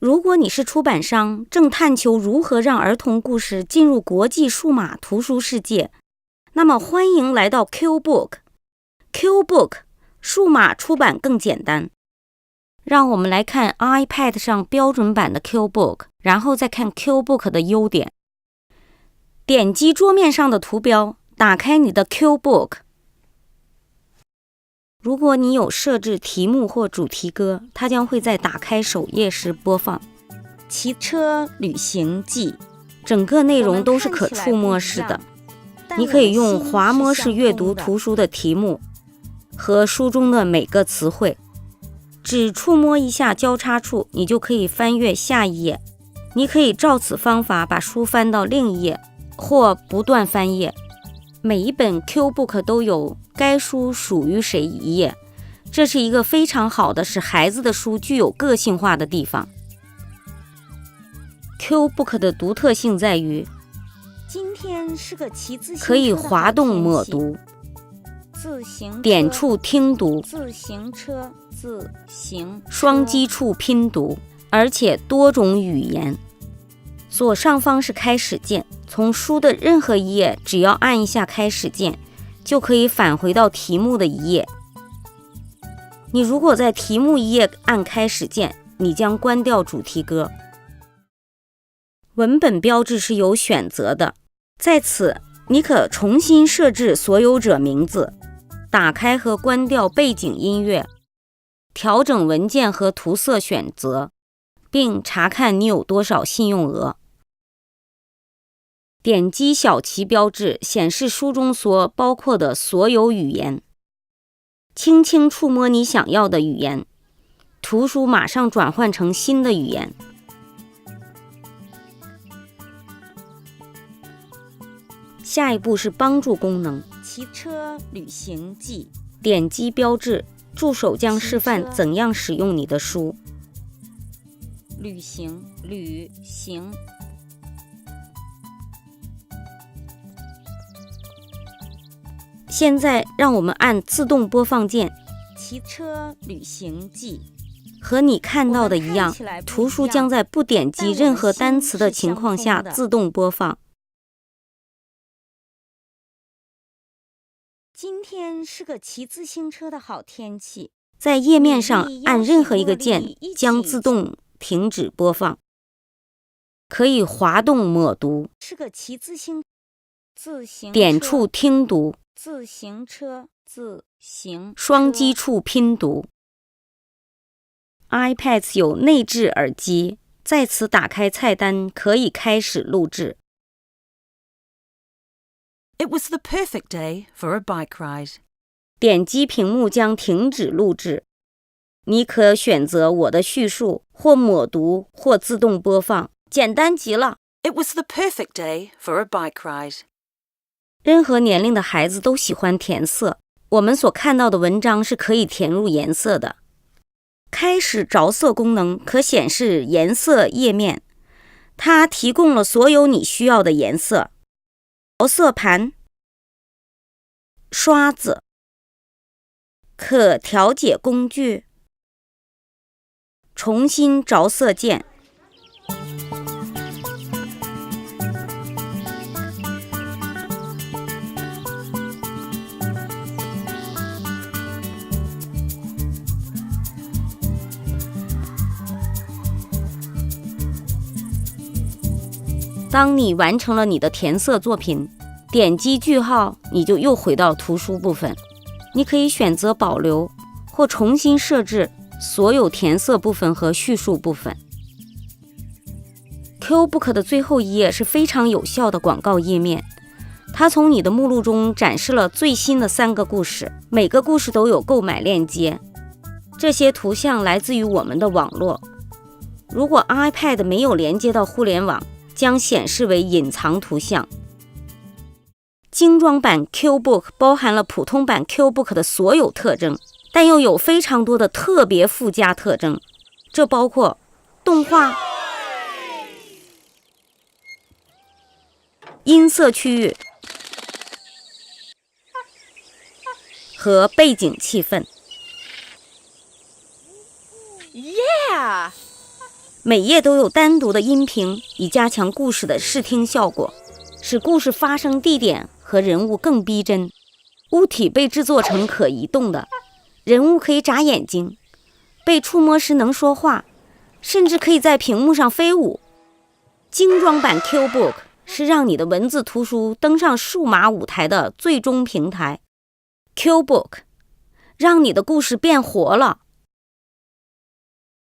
如果你是出版商，正探求如何让儿童故事进入国际数码图书世界，那么欢迎来到 Q-Book。Q-Book 数码出版更简单。让我们来看 iPad 上标准版的 Q-Book， 然后再看 Q-Book 的优点。点击桌面上的图标，打开你的 Q-Book。如果你有设置题目或主题歌，它将会在打开首页时播放。骑车旅行记，整个内容都是可触摸式的，你可以用滑摸式阅读图书的题目和书中的每个词汇，只触摸一下交叉处，你就可以翻阅下一页。你可以照此方法把书翻到另一页，或不断翻页。每一本 Q-Book 都有该书属于谁一页，这是一个非常好的使孩子的书具有个性化的地方。Q-Book 的独特性在于，今天是个骑自行车可以滑动抹读，自行点触听读，自行车自行双击触拼读，而且多种语言。左上方是开始键，从书的任何一页只要按一下开始键，就可以返回到题目的一页。你如果在题目一页按开始键，你将关掉主题歌。文本标志是有选择的，在此你可重新设置所有者名字，打开和关掉背景音乐，调整文件和涂色选择，并查看你有多少信用额。点击小旗标志，显示书中所包括的所有语言。轻轻触摸你想要的语言，图书马上转换成新的语言。下一步是帮助功能，骑车旅行记。点击标志，助手将示范怎样使用你的书。旅行。现在让我们按自动播放键。骑车旅行记。和你看到的一样，图书将在不点击任何单词的情况下自动播放。今天是个骑自行车的好天气。在页面上按任何一个键，将自动停止播放。可以滑动抹读，是个骑自行点触听读，自行车自行双击触拼读。iPad 有内置耳机，在此打开菜单，可以开始录制。It was the perfect day for a bike ride. 点击屏幕将停止录制。你可选择我的叙述，或抹读，或自动播放，简单极了。It was the perfect day for a bike ride. 任何年龄的孩子都喜欢填色，我们所看到的文章是可以填入颜色的。开始着色功能可显示颜色页面，它提供了所有你需要的颜色。着色盘、刷子、可调节工具、重新着色键。当你完成了你的填色作品，点击句号，你就又回到图书部分。你可以选择保留或重新设置所有填色部分和叙述部分。Q-Book 的最后一页是非常有效的广告页面，它从你的目录中展示了最新的3个故事，每个故事都有购买链接。这些图像来自于我们的网络。如果 iPad 没有连接到互联网，将显示为隐藏图像。精装版 Q-Book 包含了普通版 Q-Book 的所有特征，但又有非常多的特别附加特征，这包括动画、音色区域和背景气氛。Yeah！每页都有单独的音频，以加强故事的视听效果，使故事发生地点和人物更逼真。物体被制作成可移动的，人物可以眨眼睛，被触摸时能说话，甚至可以在屏幕上飞舞。精装版 QBook 是让你的文字图书登上数码舞台的最终平台。QBook 让你的故事变活了。